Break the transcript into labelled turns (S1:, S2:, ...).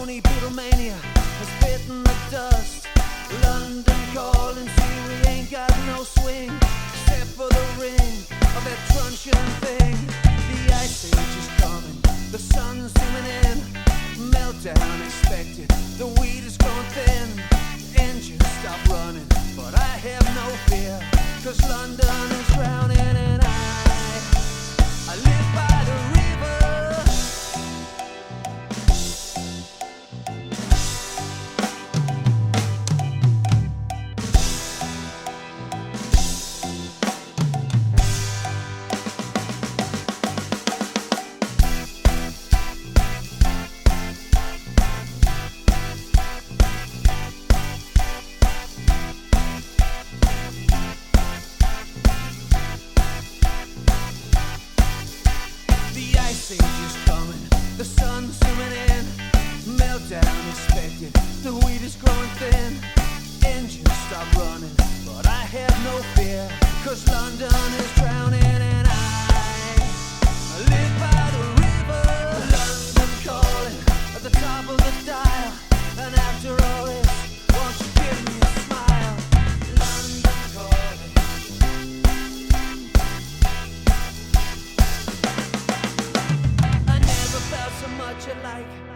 S1: phony Beatlemania has bitten the dust. London calling, see we ain't got no swing except for the ring of that truncheon thing. The ice age is coming, the sun's zooming in, meltdown expected, the weed is growing thin. Engines stop running, but I have no fear, 'cause London is drowning and I live by the river. The age is coming, the sun's zooming in, meltdown expected, the weed is growing thin. Engines stop running, but I have no fear, 'cause London is drowning and I live by the river. London calling at the top of the dial, and after all this, won't you give me a smile? London calling. I never felt so much alike.